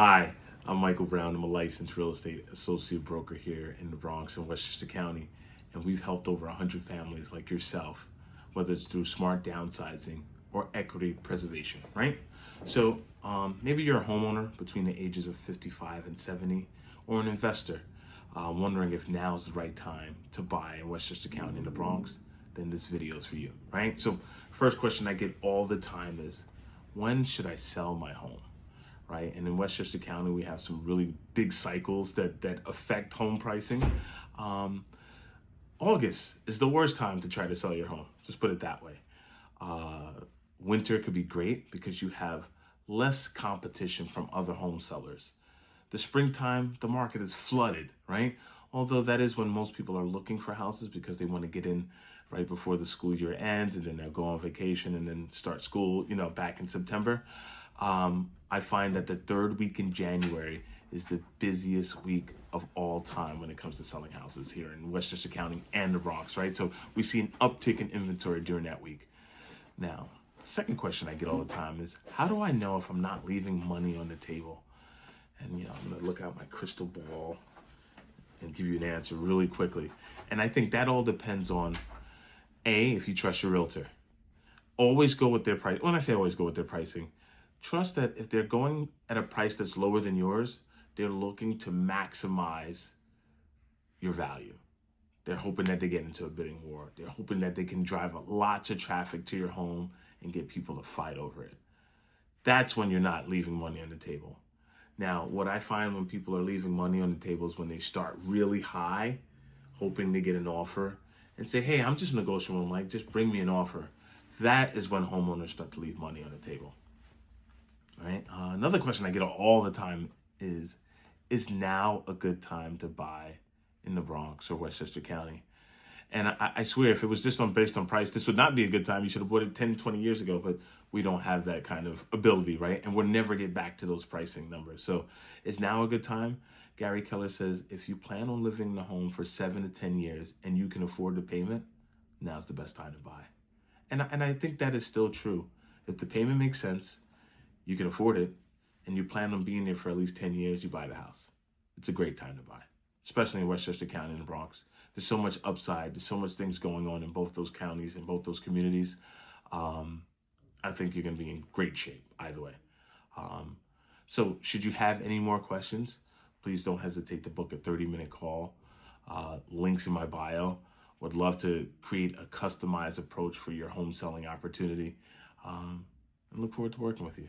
Hi, I'm Michael Brown. I'm a licensed real estate associate broker here in the Bronx in Westchester County, and we've helped over 100 families like yourself, whether it's through smart downsizing or equity preservation, right? So maybe you're a homeowner between the ages of 55 and 70, or an investor wondering if now is the right time to buy in Westchester County in the Bronx. Then this video is for you, right? So first question I get all the time is, when should I sell my home? Right? And in Westchester County, we have some really big cycles that affect home pricing. August is the worst time to try to sell your home. Just put it that way. Winter could be great because you have less competition from other home sellers. The springtime, the market is flooded, right? Although that is when most people are looking for houses because they want to get in right before the school year ends, and then they'll go on vacation and then start school, back in September. I find that the third week in January is the busiest week of all time when it comes to selling houses here in Westchester County and the Bronx, right? So we see an uptick in inventory during that week. Now, second question I get all the time is, how do I know if I'm not leaving money on the table? And, I'm going to look out my crystal ball and give you an answer really quickly. And I think that all depends on, A, if you trust your realtor. Always go with their price. When I say always go with their pricing, trust that if they're going at a price that's lower than yours, they're looking to maximize your value. They're hoping that they get into a bidding war. They're hoping that they can drive lots of traffic to your home and get people to fight over it. That's when you're not leaving money on the table. Now, what I find when people are leaving money on the table is when they start really high, hoping to get an offer, and say, hey, I'm just negotiable, Mike, just bring me an offer. That is when homeowners start to leave money on the table. Right. Another question I get all the time is now a good time to buy in the Bronx or Westchester County? And I swear, if it was just based on price, this would not be a good time. You should have bought it 10, 20 years ago, but we don't have that kind of ability, right? And we'll never get back to those pricing numbers. So is now a good time? Gary Keller says, if you plan on living in the home for 7 to 10 years and you can afford the payment, now's the best time to buy. And I think that is still true. If the payment makes sense, you can afford it, and you plan on being there for at least 10 years, you buy the house. It's a great time to buy, especially in Westchester County and the Bronx. There's so much upside. There's so much things going on in both those counties and both those communities. I think you're going to be in great shape either way. So should you have any more questions, please don't hesitate to book a 30-minute call. Links in my bio. Would love to create a customized approach for your home selling opportunity. And look forward to working with you.